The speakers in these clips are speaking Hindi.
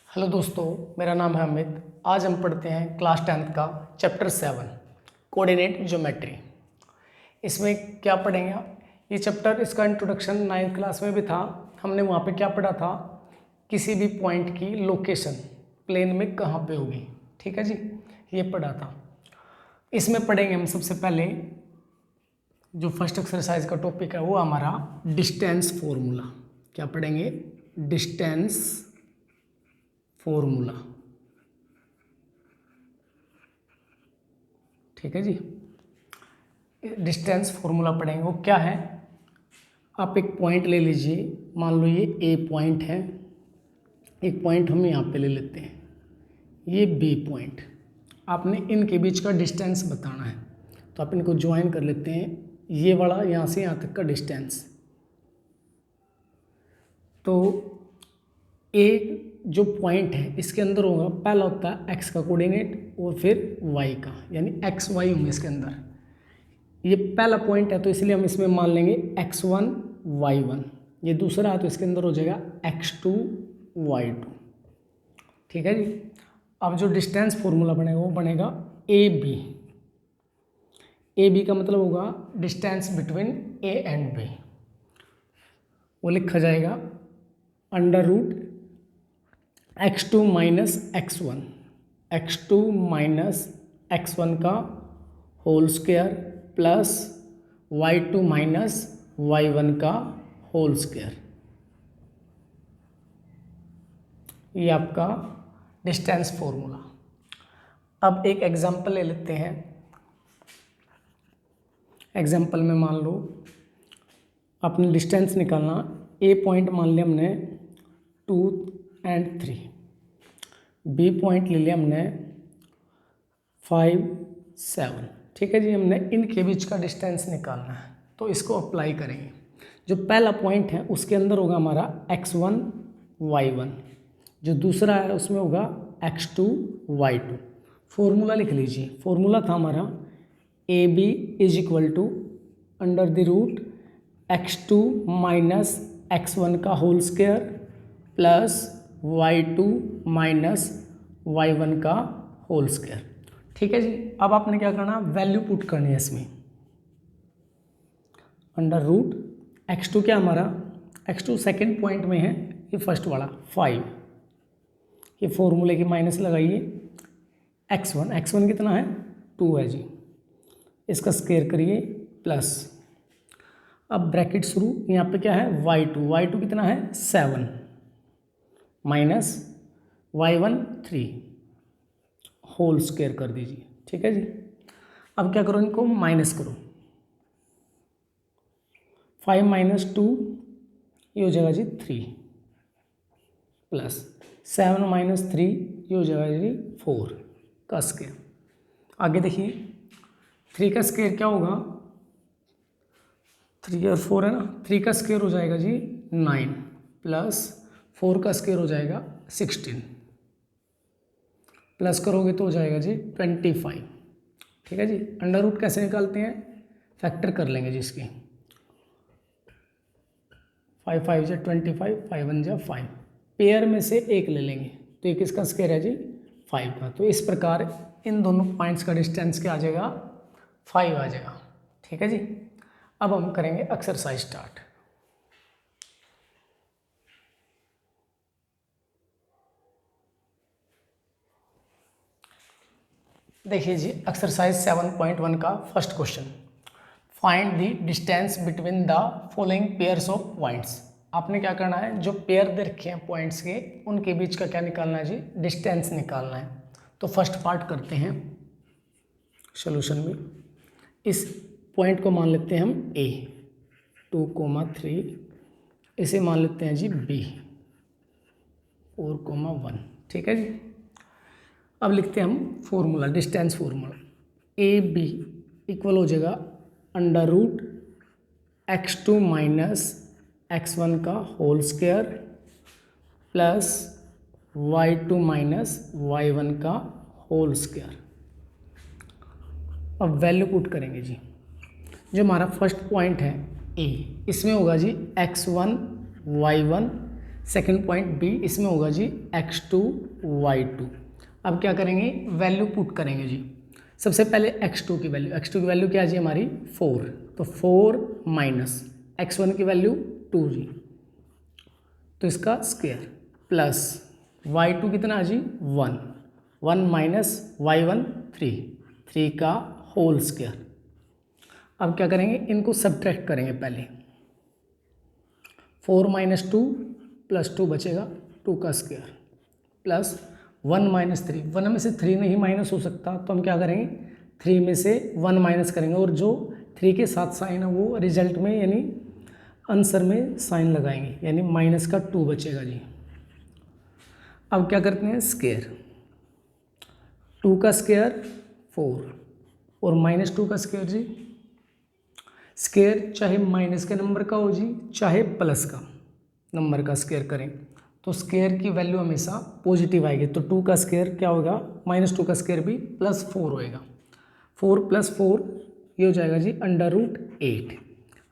हेलो दोस्तों, मेरा नाम है अमित। आज हम पढ़ते हैं क्लास 10th का चैप्टर 7 कोऑर्डिनेट ज्योमेट्री। इसमें क्या पढ़ेंगे आप? ये चैप्टर, इसका इंट्रोडक्शन 9th क्लास में भी था। हमने वहाँ पे क्या पढ़ा था? किसी भी पॉइंट की लोकेशन प्लेन में कहाँ पे होगी। ठीक है जी, ये पढ़ा था। इसमें पढ़ेंगे हम सबसे पहले जो फर्स्ट एक्सरसाइज का टॉपिक है वो हमारा डिस्टेंस फॉर्मूला। क्या पढ़ेंगे? Distance formula. ठीक है जी, डिस्टेंस फॉर्मूला पढ़ेंगे। वो क्या है? आप एक पॉइंट ले लीजिए, मान लो ये ए पॉइंट है। एक पॉइंट हम यहाँ पे ले लेते हैं, ये बी पॉइंट। आपने इनके बीच का डिस्टेंस बताना है, तो आप इनको ज्वाइन कर लेते हैं। ये वाला यहाँ से यहाँ तक का डिस्टेंस, तो ए जो पॉइंट है इसके अंदर होगा, पहला होता है एक्स का कोऑर्डिनेट और फिर वाई का, यानी एक्स वाई होंगे इसके अंदर। ये पहला पॉइंट है तो इसलिए हम इसमें मान लेंगे x1 y1। ये दूसरा है तो इसके अंदर हो जाएगा x2 y2। ठीक है जी। अब जो डिस्टेंस फॉर्मूला बनेगा वो बनेगा ए बी का मतलब होगा distance between A and B. वो लिखा जाएगा under root x2 minus x1, x2 minus x1 का whole square plus y2 minus y1 का होल स्क्वायर। ये आपका डिस्टेंस फॉर्मूला। अब एक एग्जांपल ले लेते हैं। एग्जांपल में मान लो अपने डिस्टेंस निकालना। ए पॉइंट मान लिया हमने 2 और 3, बी पॉइंट ले लिया हमने 5, 7। ठीक है जी, हमने इनके बीच का डिस्टेंस निकालना है तो इसको अप्लाई करेंगे। जो पहला पॉइंट है उसके अंदर होगा हमारा x1 y1, जो दूसरा है उसमें होगा x2 y2। फॉर्मूला लिख लीजिए। फॉर्मूला था हमारा A B is equal to under the root x2 minus x1 का whole square plus y2 minus y1 का होल स्क्वायर। ठीक है जी। अब आपने क्या करना, वैल्यू पुट करनी है इसमें। अंडर रूट x2 क्या हमारा, x2 सेकेंड पॉइंट में है, ये फर्स्ट वाला 5। ये फॉर्मूले की माइनस लगाइए। x1 कितना है, 2 है जी। इसका स्क्वायर करिए प्लस, अब ब्रैकेट शुरू। यहाँ पे क्या है, y2 कितना है 7 माइनस y1 3 होल स्क्वायर कर दीजिए। ठीक है जी। अब क्या करो, इनको माइनस करो। 5 माइनस 2 ये हो जाएगा जी 3 प्लस 7 माइनस 3 ये हो जाएगा जी 4 का स्क्वायर। आगे देखिए 3 का स्क्वायर क्या होगा, 3 और 4 है ना, 3 का स्क्वायर हो जाएगा जी 9 प्लस 4 का स्क्वायर हो जाएगा 16 प्लस करोगे तो हो जाएगा जी 25। ठीक है जी। अंडर रूट कैसे निकालते हैं, फैक्टर कर लेंगे जी इसकी। 5 5 जा 25, 5 1 जा 5। पेयर में से एक ले लेंगे तो एक इसका स्क्वायर है जी 5 का। तो इस प्रकार इन दोनों पॉइंट्स का डिस्टेंस क्या आ जाएगा, 5 आ जाएगा। ठीक है जी। अब हम करेंगे एक्सरसाइज स्टार्ट। देखिए जी, एक्सरसाइज 7.1 का first question, find the distance between the following pairs of points. आपने क्या करना है, जो पेयर दे रखे हैं पॉइंट्स के उनके बीच का क्या निकालना है जी, डिस्टेंस निकालना है। तो फर्स्ट पार्ट करते हैं सॉल्यूशन में। इस पॉइंट को मान लेते हैं हम ए 2, 3, इसे मान लेते हैं जी बी 4, 1। ठीक है जी। अब लिखते हैं हम formula, distance formula. A B equal हो जाएगा under root x2 minus x1 का whole square plus y2 minus y1 का होल स्क्वायर। अब वैल्यू पुट करेंगे जी। जो हमारा फर्स्ट पॉइंट है ए, इसमें होगा जी x1 y1 second point B, इसमें होगा जी x2 y2। अब क्या करेंगे, वैल्यू पुट करेंगे जी। सबसे पहले x2 की वैल्यू क्या है जी हमारी 4, तो 4 माइनस x1 की वैल्यू 2 जी, तो इसका स्क्वायर प्लस y2 कितना जी 1, 1 माइनस y1 3 का होल स्क्वायर। अब क्या करेंगे, इनको सब्ट्रैक्ट करेंगे पहले। 4 माइनस 2 प्लस 2 बचेगा, 2 का स्क्वायर प्लस 1 माइनस 3, 1 में से 3 नहीं माइनस हो सकता, तो हम क्या करेंगे 3 में से 1 माइनस करेंगे और जो 3 के साथ साइन है वो रिजल्ट में यानी आंसर में साइन लगाएंगे, यानी माइनस का 2 बचेगा जी। अब क्या करते हैं, स्क्वायर 2 का स्क्वायर 4 और माइनस 2 का स्क्वायर जी। स्क्वायर चाहे माइनस के नंबर का हो जी, चाहे प्लस का नंबर का स्क्वायर करें तो स्क्वायर की वैल्यू हमेशा पॉजिटिव आएगी। तो 2 का स्क्वायर क्या होगा, -2 का स्क्वायर भी +4 होएगा। 4 + 4 ये हो जाएगा जी √8।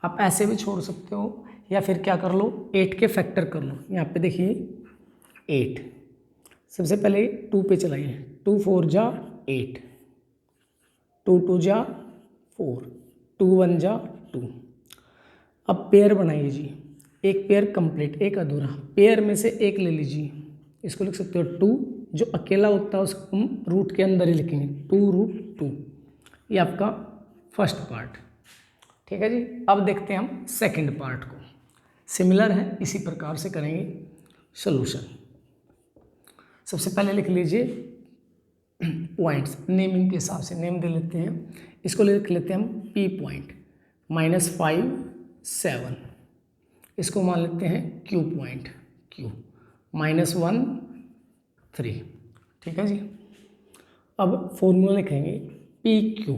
आप ऐसे भी छोड़ सकते हो या फिर क्या कर लो, 8 के फैक्टर कर लो। यहाँ पे देखिए 8, सबसे पहले 2 पे चलाइए, 2 4 जा 8, 2 2 जा 4, 2 1 जा 2। अब पेयर बनाइए जी, एक पेयर कंप्लीट, एक अधूरा। पेयर में से एक ले लीजिए, इसको लिख सकते हो 2, जो अकेला होता है उसको हम रूट के अंदर ही लिखेंगे, 2√2। ये आपका फर्स्ट पार्ट, ठीक है जी। अब देखते हैं हम सेकंड पार्ट को, सिमिलर है, इसी प्रकार से करेंगे सॉल्यूशन। सबसे पहले लिख लीजिए पॉइंट्स, नेमिंग के हिसाब से नेम दे लेते हैं। इसको लिख लेते हैं हम P पॉइंट, -5 7, इसको मान लेते हैं Q पॉइंट, Q -1 3, ठीक है जी। अब फॉर्मूला लिखेंगे PQ,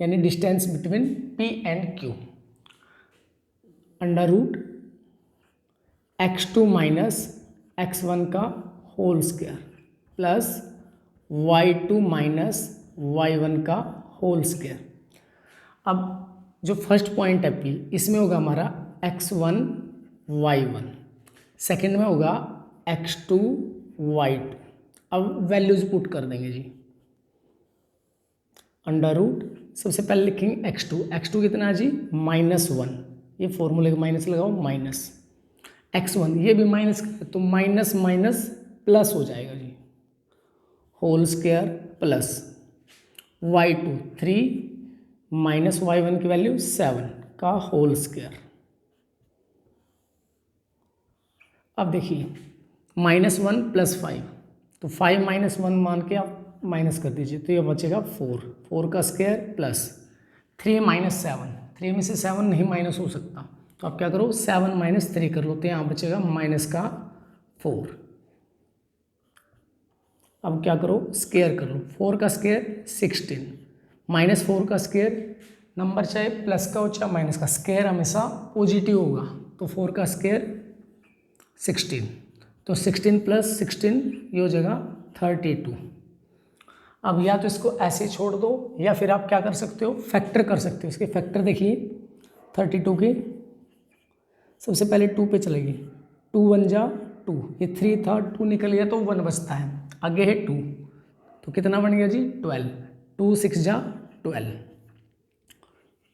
यानी distance between P and Q, √x2 minus x1 का whole square plus y2 minus y1 का होल स्क्वायर। अब जो फर्स्ट पॉइंट है P, इसमें होगा हमारा x1 y1, सेकंड में होगा x2 y2। अब वैल्यूज पुट कर देंगे जी, सबसे पहले लिखेंगे x2 कितना है जी -1, ये फॉर्मूले का माइनस लगाओ, माइनस x1, ये भी माइनस, तो माइनस माइनस प्लस हो जाएगा जी, whole square plus y2 3 minus y1 की वैल्यू 7 का होल स्क्वायर। अब देखिए -1 + 5, तो 5 - 1 मान के आप माइनस कर दीजिए, तो ये बचेगा 4 का स्क्वायर प्लस 3 - 7, 3 में से 7 नहीं माइनस हो सकता, तो आप क्या करो 7 - 3 कर लो, तो यहाँ बचेगा -4। अब क्या करो, स्क्वायर कर लो, 4 का स्क्वायर 16, -4 का स्क्वायर, नंबर चाहे प्लस का हो चाहे माइनस का, स्क्वायर हमेशा पॉजिटिव होगा, तो 4 का स्क्वायर 16, तो 16 + 16 ये हो जाएगा 32। अब या तो इसको ऐसे ही छोड़ दो या फिर आप क्या कर सकते हो, फैक्टर कर सकते हो। इसके फैक्टर देखिए 32 के, सबसे पहले 2 पे चलेगी, 2 1 जा 2, ये 3 था, 2 निकल गया तो 1 बचता है, आगे है 2, तो कितना बन गया जी 12, 2 6 जा 12,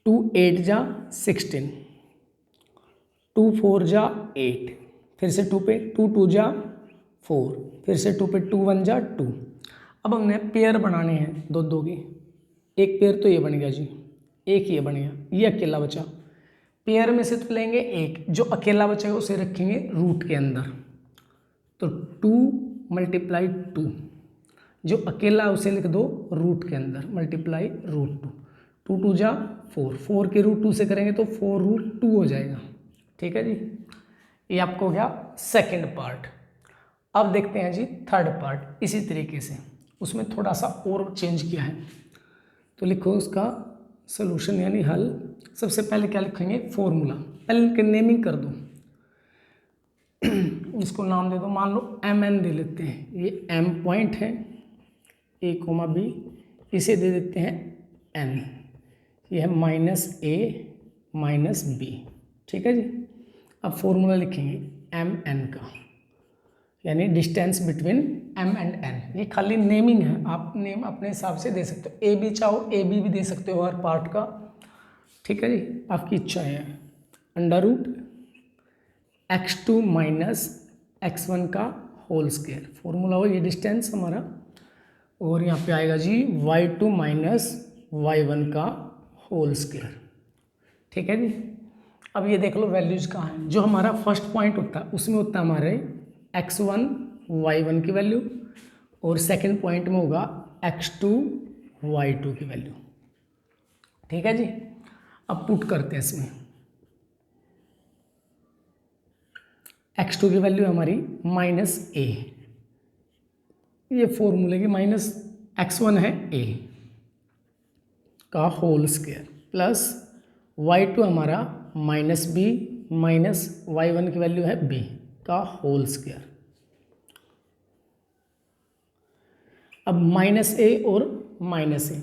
2 8 जा 16, 2 4 जा 8, फिर से 2 पे, 2 2 जा 4, फिर से 2 पे, 2 1 जा 2। अब हमने पेयर बनाने हैं दो दो की, एक पेयर तो ये बन गया जी, एक ये बन गया, ये अकेला बचा। पेयर में से तो लेंगे एक, जो अकेला बचेगा उसे रखेंगे रूट के अंदर, तो 2 × 2, जो अकेला उसे लिख दो रूट के अंदर, मल्टीप्लाई √2, 2 2 जा 4, 4 के √2 से करेंगे तो 4√2 हो जाएगा, ठीक है जी। ये आपको हो गया सेकंड पार्ट। अब देखते हैं जी थर्ड पार्ट, इसी तरीके से, उसमें थोड़ा सा और चेंज किया है, तो लिखो उसका सॉल्यूशन यानी हल। सबसे पहले क्या लिखेंगे, फॉर्मूला, पहले नेमिंग कर दो, इसको नाम दे दो, मान लो MN दे लेते हैं, ये M पॉइंट है, A, B, इसे दे देते हैं N, ये है -A - B, ठीक है जी। अब फॉर्मूला लिखेंगे MN का, यानी distance between m and n। ये खाली नेमिंग है, आप नेम अपने हिसाब से दे सकते हो, ए बी चाहो ए बी भी दे सकते हो हर पार्ट का, ठीक है जी, आपकी इच्छा है। Under root x2 minus x1 का होल स्क्वायर, फॉर्मूला हो ये डिस्टेंस हमारा, और यहाँ पे आएगा जी y2 माइनस y1 का होल स्क्वायर, ठीक है जी। अब ये देख लो वैल्यूज कहाँ हैं, जो हमारा फर्स्ट पॉइंट होता है उसमें होता है हमारे x1 y1 की वैल्यू, और सेकंड पॉइंट में होगा x2 y2 की वैल्यू, ठीक है जी। अब पुट करते हैं इसमें, x2 की वैल्यू हमारी माइनस ए, ये फॉर्मूले की माइनस x1 है a का होल स्क्वायर, प्लस y2 हमारा माइनस बी माइनस y1 की वैल्यू है b का होल स्क्वायर। अब माइनस ए और माइनस ए,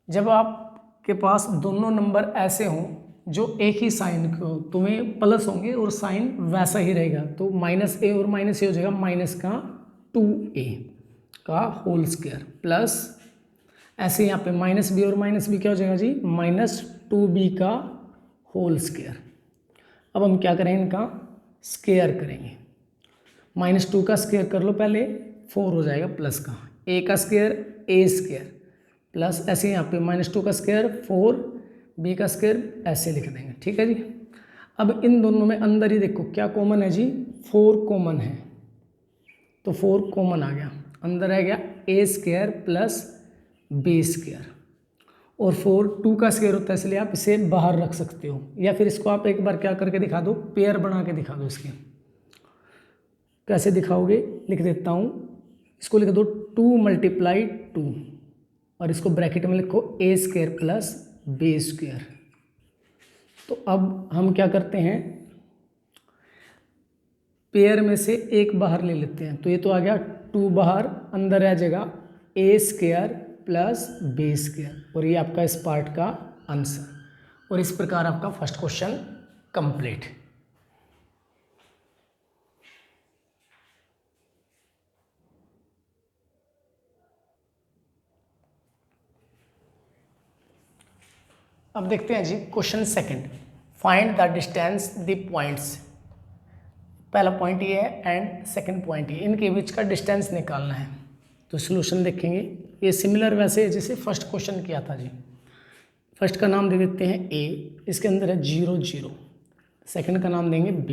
जब आपके पास दोनों नंबर ऐसे हों जो एक ही साइन के हो, तुम्हें प्लस होंगे और साइन वैसा ही रहेगा, तो माइनस ए और माइनस ए हो जाएगा माइनस का 2a का होल स्क्वायर, प्लस ऐसे यहाँ पे माइनस बी और माइनस बी क्या हो जाएगा जी माइनस 2b का होल स्क्वायर। अब हम क्या करें, इनका स्क्वायर करेंगे, माइनस 2 का स्क्वायर कर लो पहले, 4 हो जाएगा प्लस का, a का स्क्वायर a स्क्वायर, प्लस ऐसे यहाँ पे माइनस 2 का स्क्वायर 4, b का स्क्वायर ऐसे लिख देंगे, ठीक है जी। अब इन दोनों में अंदर ही देखो क्या कॉमन है जी, 4 कॉमन है, तो 4 कॉमन आ गया, अंदर आ गया a square plus b square, और 4 2 का स्क्वायर होता है इसलिए आप इसे बाहर रख सकते हो, या फिर इसको आप एक बार क्या करके दिखा दो, पेयर बना के दिखा दो। इसके कैसे दिखाओगे, लिख देता हूँ, इसको लिख दो 2 मल्टीप्लाई 2, और इसको ब्रैकेट में लिखो a square plus b square. तो अब हम क्या करते हैं, पेयर में से एक बाहर ले लेते हैं, तो ये तो आ गया 2 बाहर, अंदर आ जाएगा a square plus b square, और ये आपका इस पार्ट का आंसर, और इस प्रकार आपका फर्स्ट क्वेश्चन कंप्लीट। अब देखते हैं जी question second, find the distance the points. पहला पॉइंट ये है एंड सेकंड पॉइंट ये, इनके बीच का डिस्टेंस निकालना है। तो सॉल्यूशन देखेंगे, ये सिमिलर वैसे है जैसे फर्स्ट क्वेश्चन किया था जी। फर्स्ट का नाम दे देते हैं a, इसके अंदर है 0 0, सेकंड का नाम देंगे b,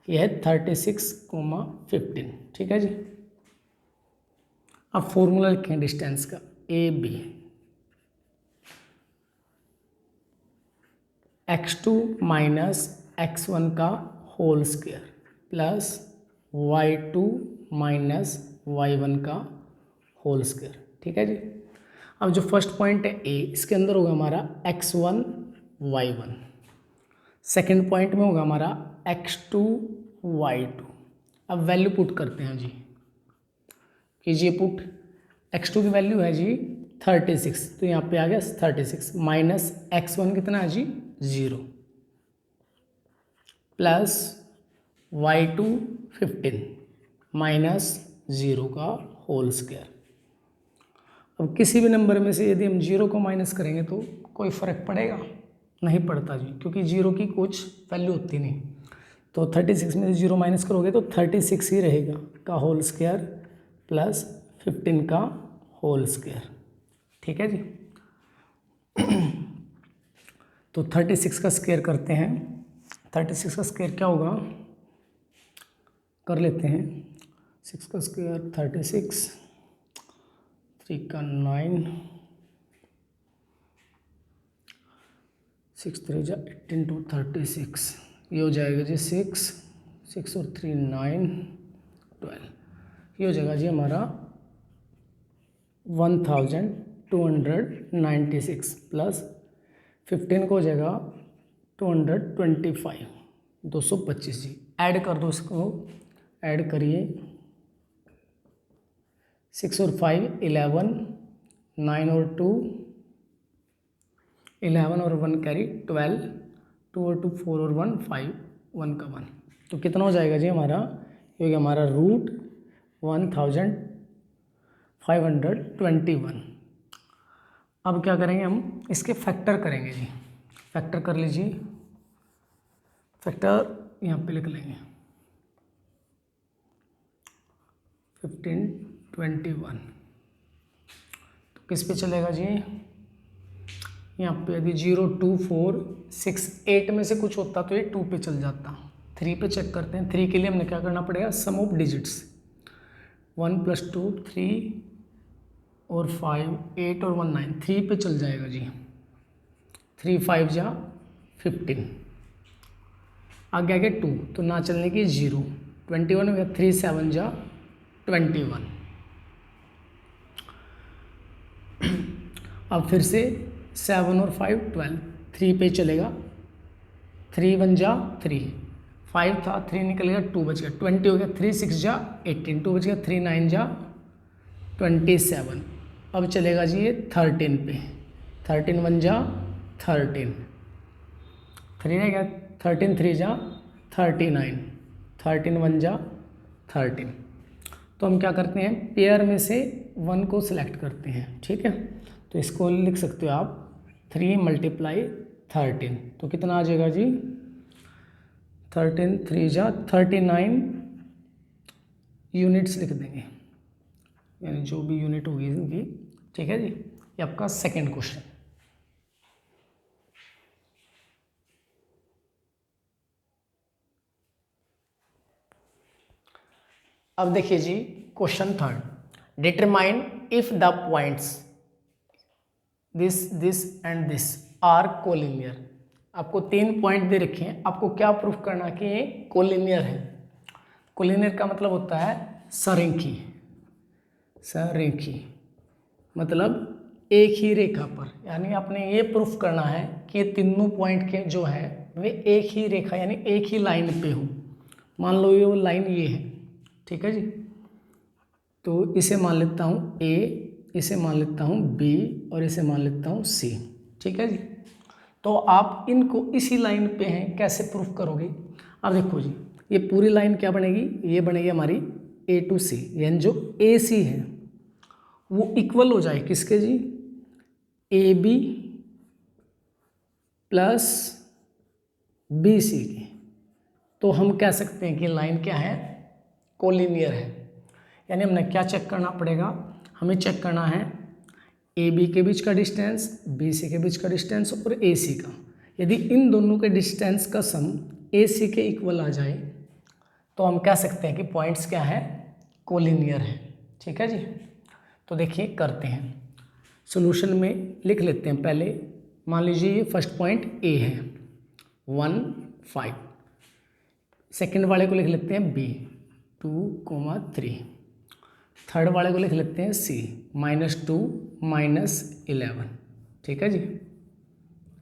ये है 36,15, ठीक है जी। अब फॉर्मूला लिखें डिस्टेंस का, A B, x2 minus x1 का whole square plus y2 minus y1 का होल स्क्वायर, ठीक है जी। अब जो फर्स्ट पॉइंट है a, इसके अंदर होगा हमारा x1 y1, सेकंड पॉइंट में होगा हमारा x2 y2। अब वैल्यू पुट करते हैं जी, कीजिए पुट, x2 की वैल्यू है जी 36, तो यहाँ पे आ गया 36, माइनस x1 कितना है जी 0, प्लस y2 15 माइनस 0 का होल स्क्वायर। अब किसी भी नंबर में से यदि हम 0 को माइनस करेंगे तो कोई फ़र्क पड़ेगा, नहीं पड़ता जी, क्योंकि 0 की कुछ वैल्यू होती नहीं। तो 36 में से 0 माइनस करोगे तो 36 ही रहेगा का होल स्क्वायर प्लस 15 का होल स्क्वायर, ठीक है जी। तो 36 का स्क्वायर करते हैं, 36 का स्क्वायर क्या होगा, कर लेते हैं, 6 का स्क्वायर 36, 3 का 9, 6 3 जा 18 to 36, ये हो जाएगा जी 6 और 3 9 12, ये हो जाएगा जी हमारा 1296 प्लस 15 को हो जाएगा 225, 225 जी। ऐड कर दो इसको, ऐड करिए, 6 और 5 11, 9 और 2 11 और 1 कैरी 12, 2 और 2 4 और 1 5, 1 का 1, तो कितना हो जाएगा जी हमारा ये हो गया हमारा रूट 1521। अब क्या करेंगे हम, इसके फैक्टर करेंगे जी। फैक्टर कर लीजिए, फैक्टर यहाँ पे लिख लेंगे 1521। तो किस पे चलेगा जी, यहाँ पे यदि 0 2 4 6 8 में से कुछ होता तो ये 2 पे चल जाता। 3 पे चेक करते हैं। 3 के लिए हमने क्या करना पड़ेगा, सम ऑफ डिजिट्स 1 + 2 3 और 5 8 और 1 9, 3 पे चल जाएगा जी। 3 5 जा 15, आगे आगे 2 तो ना चलने की 0, 21 हो गया। 3 7 जा 21। अब फिर से 7 और 5 12, 3 पे चलेगा। 3 1 जा 3, 5 था 3 निकल गया, 2 बच गया, 20 हो गया। 3 6 जा 18, 2 बच गया। 3 9 जा 27। अब चलेगा जी ये 13 पे। 13 1 जा 13, 3 रह गया। 13 3 जा 39, 13 1 जा 13। तो हम क्या करते हैं, पेयर में से 1 को सिलेक्ट करते हैं, ठीक है। तो इसको लिख सकते हो आप 3 × 13, तो कितना आ जाएगा जी, 13 3 जा 39 यूनिट्स लिख देंगे, यानी जो भी यूनिट होगी इनकी, ठीक है जी। ये आपका सेकंड क्वेश्चन। अब देखिए जी question third, determine if the points this and this are collinear. आपको 3 पॉइंट दे रखे हैं, आपको क्या प्रूफ करना है कि ये कोलिनियर है। कोलिनियर का मतलब होता है सरेखी, सरेखी मतलब एक ही रेखा पर, यानी आपने ये प्रूफ करना है कि ये तीनों पॉइंट के जो है वे एक ही रेखा यानी एक ही लाइन पे हो। मान लो ये वो लाइन ये है, ठीक है जी। तो इसे मान लेता हूँ ए, इसे मान लेता हूँ बी और इसे मान लेता हूँ सी, ठीक है जी। तो आप इनको इसी लाइन पे हैं, कैसे प्रूफ करोगे। अब देखो जी, ये पूरी लाइन क्या बनेगी, ये बनेगी हमारी ए टू सी, यानी जो ए सी है वो इक्वल हो जाए किसके जी, A B plus B C की। तो हम कह सकते हैं कि लाइन क्या है, कोलिनियर है। यानी हमने क्या चेक करना पड़ेगा, हमें चेक करना है ए बी के बीच का डिस्टेंस, बी सी के बीच का डिस्टेंस और ए सी का। यदि इन दोनों के डिस्टेंस का सम ए सी के इक्वल आ जाए तो हम कह सकते हैं कि पॉइंट्स क्या है, कोलिनियर है, ठीक है जी। तो देखिए करते हैं, सॉल्यूशन में लिख लेते हैं पहले। मान लीजिए ये फर्स्ट पॉइंट ए है 1 5, सेकेंड वाले को लिख लेते हैं बी 2 3, थर्ड वाले को लिख लेते हैं सी -2 -11, ठीक है जी,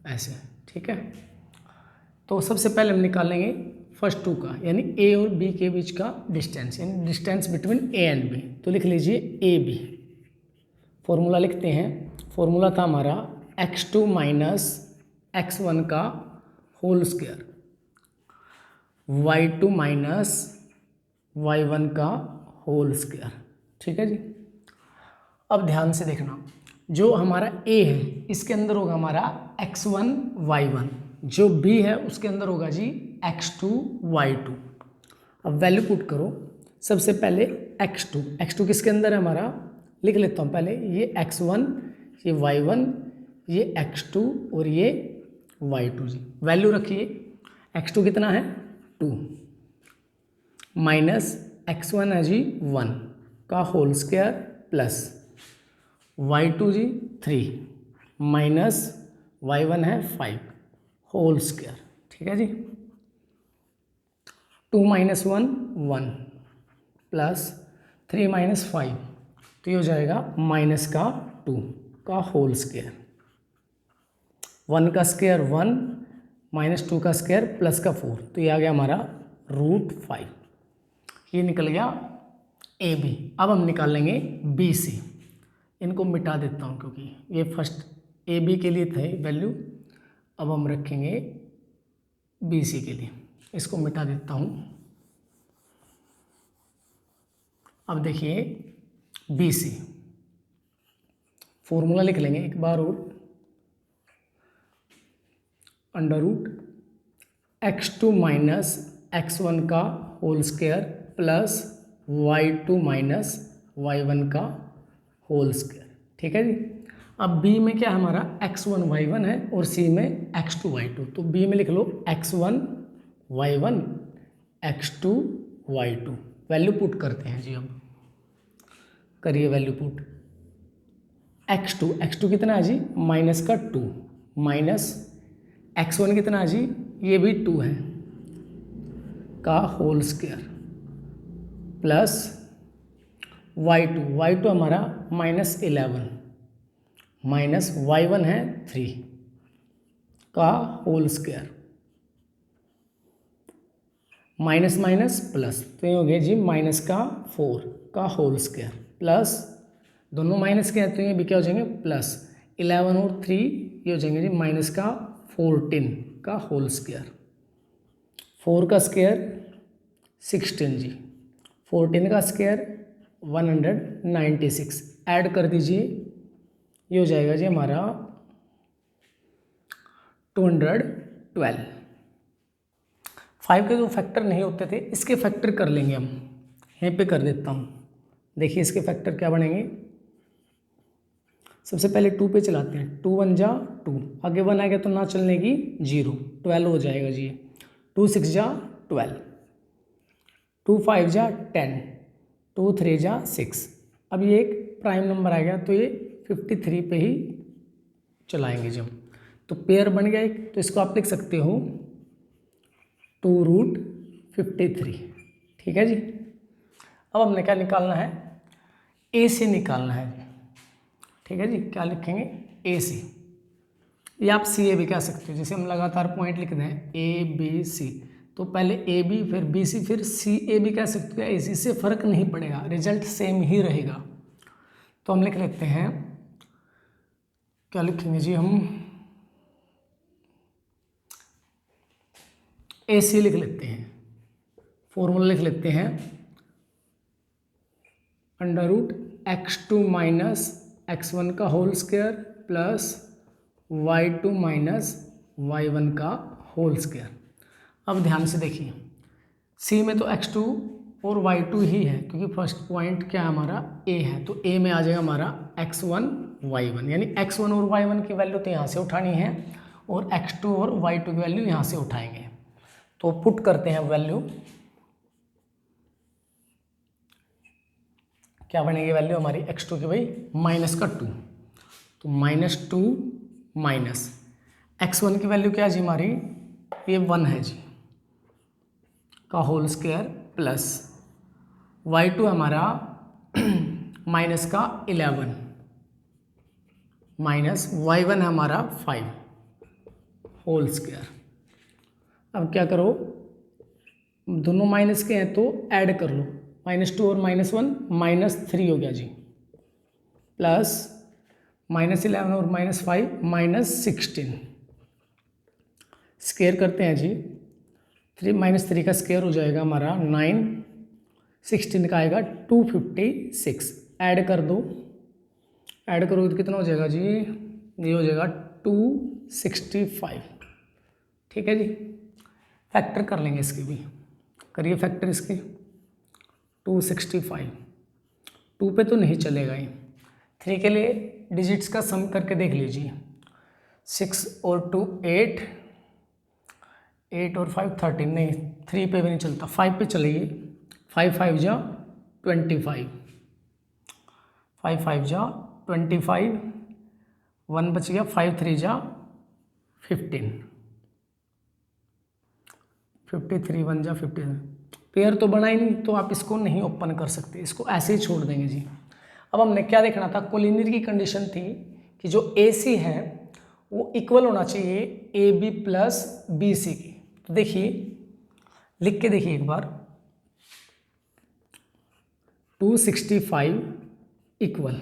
ऐसे, ठीक है। तो सबसे पहले हम निकालेंगे फर्स्ट 2 का, यानी ए और बी के बीच का डिस्टेंस, यानी distance between A and B. तो लिख लीजिए ए बी, फॉर्मूला लिखते हैं। फॉर्मूला था हमारा x2 - x1 का होल स्क्वायर, y2 - y1 का होल स्क्वायर, ठीक है जी। अब ध्यान से देखना, जो हमारा a है इसके अंदर होगा हमारा x1 y1, जो b है उसके अंदर होगा जी x2 y2। अब वैल्यू पुट करो। सबसे पहले x2 किसके अंदर है हमारा, लिख लेता हूँ पहले, ये x1 ये y1 ये x2 और ये y2 जी। वैल्यू रखिए, x2 कितना है 2 माइनस x1 है जी 1 का होल स्क्वायर प्लस y2 जी 3 माइनस y1 है 5 होल स्क्वायर, ठीक है जी। 2 - 1 1 प्लस 3 - 5, तो ये हो जाएगा माइनस का 2 का होल स्क्वायर, 1 का स्क्वायर 1 -2 का स्क्वायर प्लस का 4, तो ये आ गया हमारा √5। ये निकल गया ए बी। अब हम निकालेंगे बी सी। इनको मिटा देता हूँ क्योंकि ये फर्स्ट ए बी के लिए थे वैल्यू, अब हम रखेंगे बी सी के लिए। इसको मिटा देता हूँ। अब देखिए बी सी, फॉर्मूला लिख लेंगे एक बार और, under root x2 minus x1 का whole square plus y2 minus y1 का होल स्क्वायर। ठीक है जी। अब b में क्या हमारा x1 y1 है और c में x2 y2, तो b में लिख लो x1 y1 x2 y2। Value put करते हैं जी, अब करिए वैल्यू पुट। x2 कितना है जी, माइनस का 2, माइनस x1 कितना है जी, ये भी 2 है का होल स्क्वायर प्लस y2 हमारा -11 माइनस y1 है 3 का whole square, minus minus plus, तो ये हो गया जी माइनस का 4 का होल स्क्वायर प्लस, दोनों माइनस के हैं तो ये भी क्या हो जाएंगे प्लस, 11 और 3 ये हो जाएंगे जी माइनस का 14 का होल स्क्वायर, 4 का स्क्वायर 16 जी, 14 का स्क्वायर 196, ऐड कर दीजिए, ये हो जाएगा जी हमारा 212। 5 के जो फैक्टर नहीं होते थे इसके फैक्टर कर लेंगे हम, यहीं पे कर देता हूँ। देखिए इसके फैक्टर क्या बनेंगे, सबसे पहले 2 पे चलाते हैं, 2 1 जा 2, आगे 1 आएगा तो ना चलने की 0, 12 हो जाएगा जी, 2 6 जा 12, 2 5 जा 10, 2 3 जा 6। अब ये एक प्राइम नंबर आ गया तो ये 53 पे ही चलाएंगे जब, तो पेयर बन गया एक, तो इसको आप लिख सकते हो 2√53। ठीक है जी। अब हमने क्या निकालना है, ए से निकालना है जी। ठीक है जी, क्या लिखेंगे ए सी, या आप सी ए भी कह सकते हो, जैसे हम लगातार पॉइंट लिखते हैं ए बी सी, तो पहले ए बी फिर बी सी फिर सी ए भी कह सकते हो, इसी से फर्क नहीं पड़ेगा, रिजल्ट सेम ही रहेगा। तो हम लिख लेते हैं, क्या लिखेंगे जी हम, ए सी लिख लेते हैं, फॉर्मूला लिख लेते हैं under root x2 minus x1 का whole square plus y2 minus y1 का होल स्क्वायर। अब ध्यान से देखिए, सी में तो x2 और y2 ही है, क्योंकि फर्स्ट पॉइंट क्या है हमारा a है, तो a में आ जाएगा हमारा x1 y1, यानी x1 और y1 की वैल्यू तो यहाँ से उठानी है और x2 और y2 की वैल्यू यहाँ से उठाएंगे। तो पुट करते हैं वैल्यू, क्या बनेगी वैल्यू हमारी x2 की भाई माइनस का 2, तो -2 माइनस x1 की वैल्यू क्या है जी हमारी, ये 1 है जी का होल स्क्वायर प्लस y2 हमारा माइनस का 11 माइनस y1 हमारा 5 होल स्क्वायर। अब क्या करो, दोनों माइनस के हैं तो ऐड कर लो, -2 और -1 -3 हो गया जी, प्लस -11 और -5 -16, स्क्वायर करते हैं जी, 3 का स्क्वायर हो जाएगा हमारा 9, 16 का आएगा 256, ऐड कर दो, ऐड करो तो कितना हो जाएगा जी, ये हो जाएगा 265। ठीक है जी। फैक्टर कर लेंगे इसके भी, करिए फैक्टर इसके, 265, 2 पे तो नहीं चलेगा ये, 3 के लिए डिजिट्स का सम करके देख लीजिए, 6 और 2 8, 8 और 5 13, नहीं 3 पे भी नहीं चलता, 5 पे चलेगी, 5 5 जा 25, 5 5 जा 25, 1 बच गया, 5 3 जा 15, 53 1 जा 15, पेयर तो बना ही नहीं तो आप इसको नहीं ओपन कर सकते, इसको ऐसे ही छोड़ देंगे जी। अब हमने क्या देखना था, कोलिनियर की कंडीशन थी कि जो ए सी है वो इक्वल होना चाहिए A B plus B C की। तो देखिए लिख के देखिए एक बार, 265 इक्वल,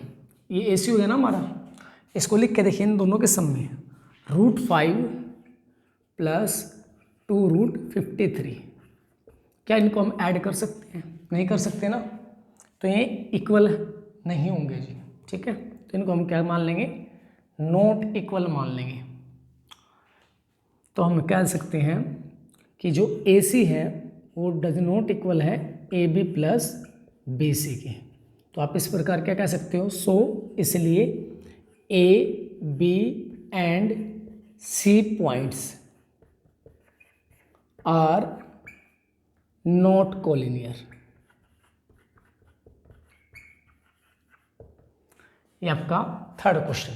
ये ए सी हो गया ना हमारा, इसको लिख के देखिए इन दोनों के सम में, √5 प्लस 2√53, क्या इनको हम ऐड कर सकते हैं, नहीं कर सकते ना, तो तो ये इक्वल नहीं होंगे जी, ठीक है। तो इनको हम क्या मान लेंगे, नॉट इक्वल मान लेंगे। तो हम कह सकते हैं कि जो ए सी है वो डज नॉट इक्वल है A B plus B C के। तो आप इस प्रकार क्या कह सकते हो, सो इसलिए A B and C points are not collinear. ये आपका थर्ड क्वेश्चन।